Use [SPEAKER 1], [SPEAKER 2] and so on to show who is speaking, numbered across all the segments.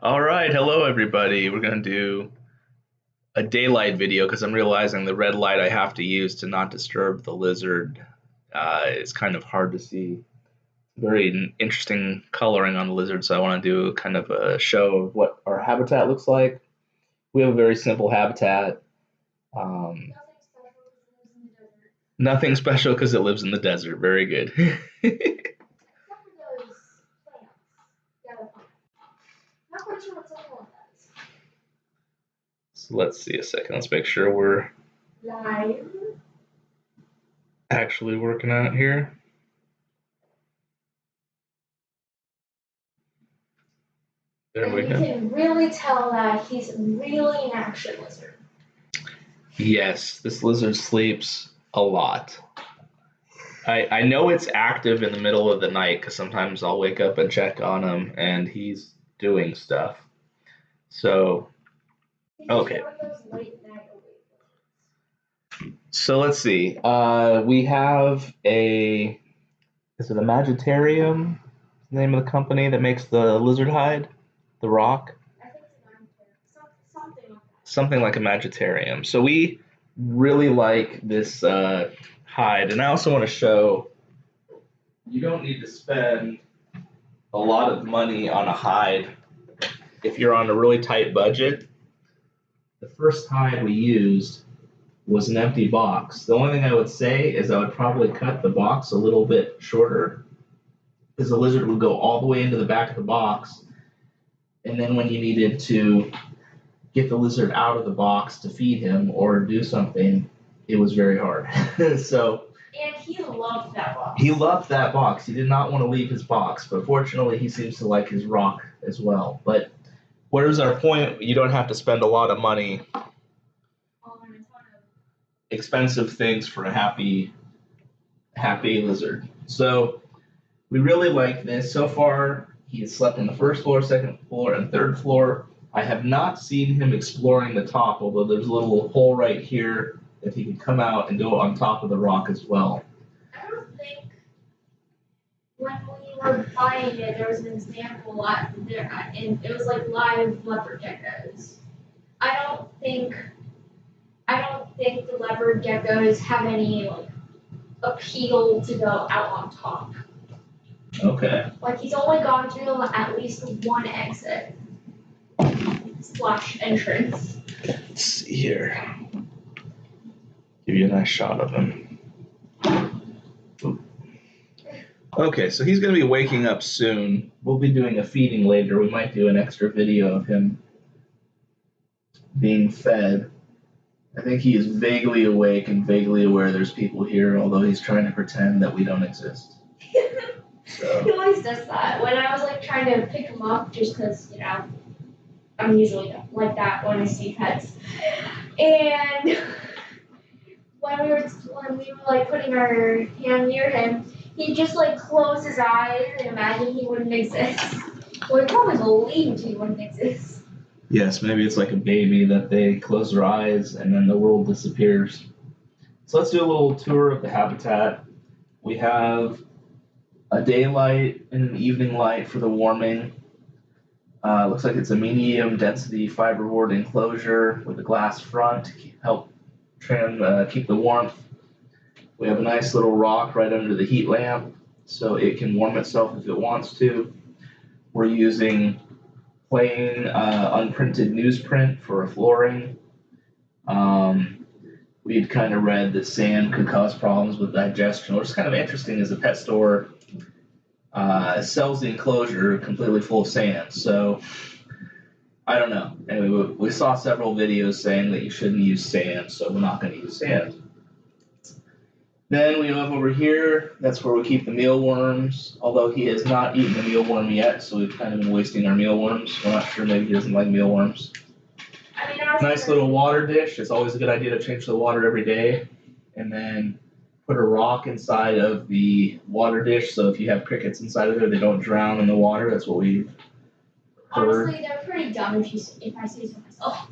[SPEAKER 1] All right, hello everybody. We're gonna do a daylight video because I'm realizing the red light I have to use to not disturb the lizard is kind of hard to see. Very interesting coloring on the lizard, so I want to do kind of a show of what our habitat looks like. We have a very simple habitat. Um, Nothing special because it lives in the desert. Very good. So let's see a second. Let's make sure we're
[SPEAKER 2] Live.
[SPEAKER 1] actually working out here. There
[SPEAKER 2] And
[SPEAKER 1] we
[SPEAKER 2] you
[SPEAKER 1] go.
[SPEAKER 2] can really tell that he's really an action lizard.
[SPEAKER 1] Yes, this lizard sleeps a lot. I know it's active in the middle of the night because sometimes I'll wake up and check on him and he's doing stuff. So, okay. So let's see. We have is it a Magitarium? The name of the company that makes the lizard hide? The rock?
[SPEAKER 2] I think it's something like that.
[SPEAKER 1] Something like a Magitarium. So we really like this hide, and I also want to show you don't need to spend a lot of money on a hide if you're on a really tight budget. The first hide we used was an empty box. The only thing I would say is I would probably cut the box a little bit shorter because the lizard would go all the way into the back of the box, and then when you needed to get the lizard out of the box to feed him or do something, it was very hard.
[SPEAKER 2] And he loved that box.
[SPEAKER 1] He loved that box. He did not want to leave his box, but fortunately he seems to like his rock as well. But where's our point? You don't have to spend a lot of money on a ton of expensive things for a happy lizard. So we really like this. So far, he has slept on the first floor, second floor, and third floor. I have not seen him exploring the top, although there's a little hole right here that he can come out and go on top of the rock as well.
[SPEAKER 2] I don't think when we were buying it, there was an example there, and it was like live leopard geckos. I don't think the leopard geckos have any like appeal to go out on top.
[SPEAKER 1] Okay.
[SPEAKER 2] Like he's only gone through at least one exit / entrance.
[SPEAKER 1] Let's see here. Give you a nice shot of him. Ooh. Okay, so he's going to be waking up soon. We'll be doing a feeding later. We might do an extra video of him being fed. I think he is vaguely awake and vaguely aware there's people here, although he's trying to pretend that we don't exist. So.
[SPEAKER 2] He always does that. When I was like trying to pick him up, just because I'm usually like that when I see pets, and when we were like putting our hand near him, he'd just like close his eyes and imagine he wouldn't exist. Well, he probably believed he wouldn't exist.
[SPEAKER 1] Yes, maybe it's like a baby that they close their eyes and then the world disappears. So let's do a little tour of the habitat. We have a daylight and an evening light for the warming. Looks like it's a medium density fiberboard enclosure with a glass front to help keep the warmth. We have a nice little rock right under the heat lamp so it can warm itself if it wants to. We're using plain unprinted newsprint for flooring. We'd kind of read that sand could cause problems with digestion, which is kind of interesting as a pet store sells the enclosure completely full of sand. So I don't know. Anyway, we saw several videos saying that you shouldn't use sand, so we're not going to use sand. Then we have over here, that's where we keep the mealworms, although he has not eaten a mealworm yet, so we've kind of been wasting our mealworms. We're not sure, maybe he doesn't like mealworms. Nice little water dish. It's always a good idea to change the water every day. And then put a rock inside of the water dish, so if you have crickets inside of there, they don't drown in the water. That's what we've heard.
[SPEAKER 2] Honestly, they're pretty dumb if I say so myself.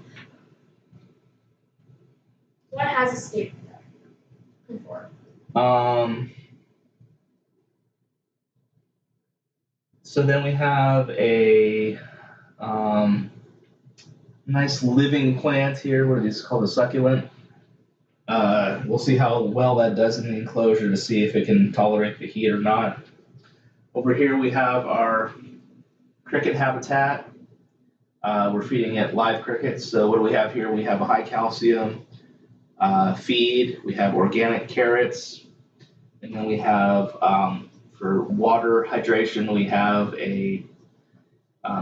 [SPEAKER 2] What has escaped before?
[SPEAKER 1] So then we have a Nice living plant here. What are these called? A succulent. We'll see how well that does in the enclosure to see if it can tolerate the heat or not. Over here we have our cricket habitat. We're feeding it live crickets. So what do we have here? We have a high calcium feed. We have organic carrots. And then we have, for water hydration, we have a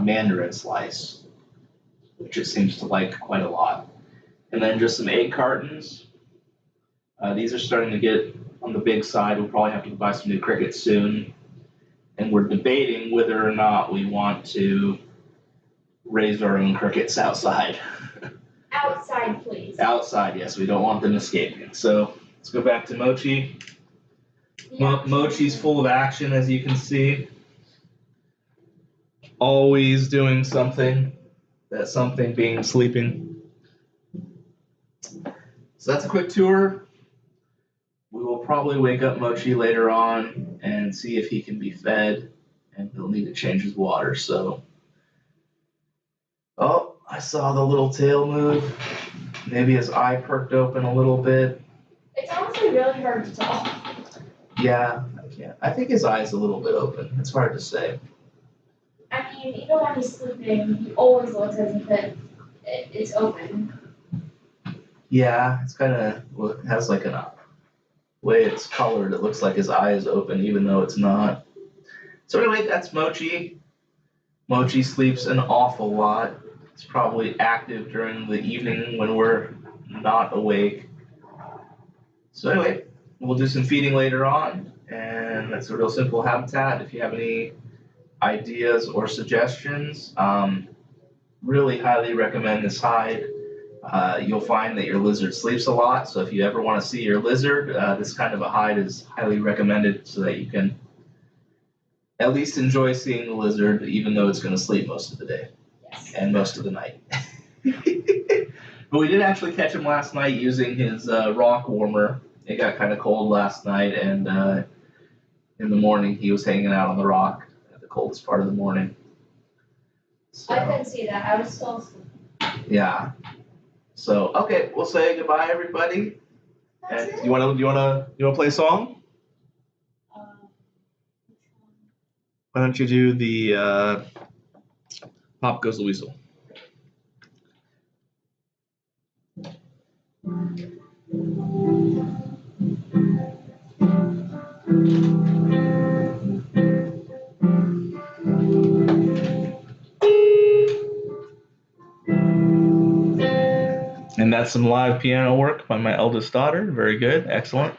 [SPEAKER 1] mandarin slice, which it seems to like quite a lot. And then just some egg cartons. These are starting to get on the big side. We'll probably have to buy some new crickets soon. And we're debating whether or not we want to raise our own crickets outside.
[SPEAKER 2] Outside, please.
[SPEAKER 1] Outside, yes. We don't want them escaping. So let's go back to Mochi. Mochi's full of action, as you can see. Always doing something. That something being sleeping. So that's a quick tour. We will probably wake up Mochi later on and see if he can be fed, and he'll need to change his water. So, oh, I saw the little tail move. Maybe his eye perked open a little bit.
[SPEAKER 2] It's honestly really hard to tell.
[SPEAKER 1] Yeah, I can't. I think his eye's a little bit open. It's hard to say.
[SPEAKER 2] I mean, even when he's sleeping, he always looks as if it's open.
[SPEAKER 1] Yeah, it's kind of, well, it has like a way it's colored. It looks like his eye is open, even though it's not. So anyway, that's Mochi. Mochi sleeps an awful lot. It's probably active during the evening when we're not awake. So anyway, we'll do some feeding later on, and that's a real simple habitat. If you have any ideas or suggestions, really highly recommend this hide. You'll find that your lizard sleeps a lot, so if you ever want to see your lizard, this kind of a hide is highly recommended so that you can at least enjoy seeing the lizard, even though it's going to sleep most of the day.
[SPEAKER 2] Yes.
[SPEAKER 1] And most of the night. But we did actually catch him last night using his rock warmer. It got kind of cold last night, and in the morning he was hanging out on the rock at the coldest part of the morning. So,
[SPEAKER 2] I couldn't see that. I was still asleep.
[SPEAKER 1] yeah. So okay, we'll say goodbye, everybody.
[SPEAKER 2] That's
[SPEAKER 1] And
[SPEAKER 2] it?
[SPEAKER 1] you wanna play a song? Why don't you do the Pop Goes the Weasel? And that's some live piano work by my eldest daughter. Very good, excellent.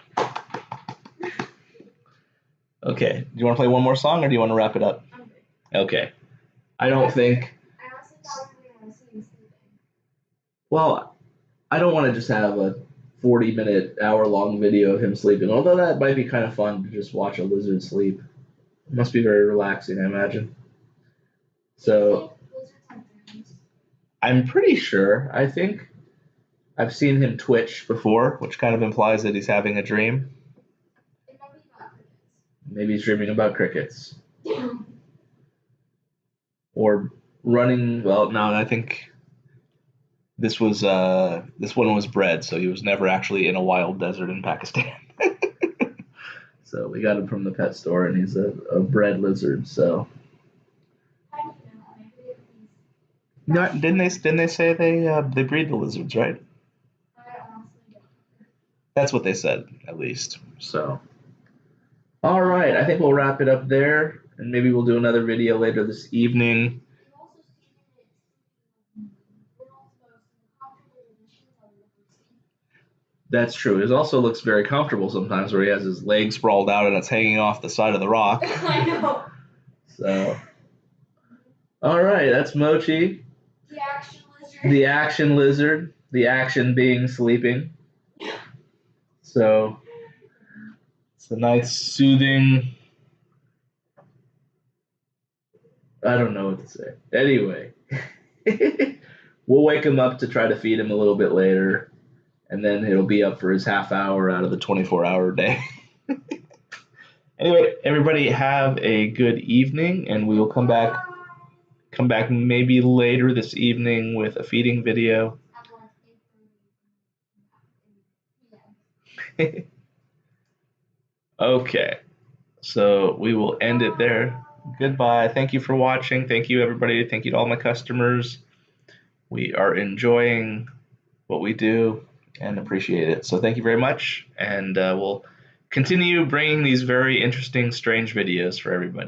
[SPEAKER 1] Okay, do you want to play one more song, or do you want to wrap it up?
[SPEAKER 2] I'm good.
[SPEAKER 1] Okay. I don't think.
[SPEAKER 2] I honestly thought we were going to see him sleeping.
[SPEAKER 1] Well, I don't want to just have a 40-minute, hour-long video of him sleeping, although that might be kind of fun to just watch a lizard sleep. It must be very relaxing, I imagine. So, I'm pretty sure, I think I've seen him twitch before, which kind of implies that he's having a dream. Maybe he's dreaming about crickets. Or running, well, no, I think this one was bred, so he was never actually in a wild desert in Pakistan. So we got him from the pet store, and he's a bred lizard. So no, didn't they say they breed the lizards, right? That's what they said, at least. So all right, I think we'll wrap it up there, and maybe we'll do another video later this evening. That's true. It also looks very comfortable sometimes, where he has his legs sprawled out and it's hanging off the side of the rock.
[SPEAKER 2] I know.
[SPEAKER 1] So, all right, that's Mochi.
[SPEAKER 2] The action lizard.
[SPEAKER 1] The action lizard. The action being sleeping. So, it's a nice, soothing. I don't know what to say. Anyway, we'll wake him up to try to feed him a little bit later. And then he'll be up for his half hour out of the 24-hour day. Anyway, everybody have a good evening, and we will come back come back maybe later this evening with a feeding video. Okay, so we will end it there. Goodbye. Thank you for watching. Thank you, everybody. Thank you to all my customers. We are enjoying what we do and appreciate it. So thank you very much, and we'll continue bringing these very interesting, strange videos for everybody.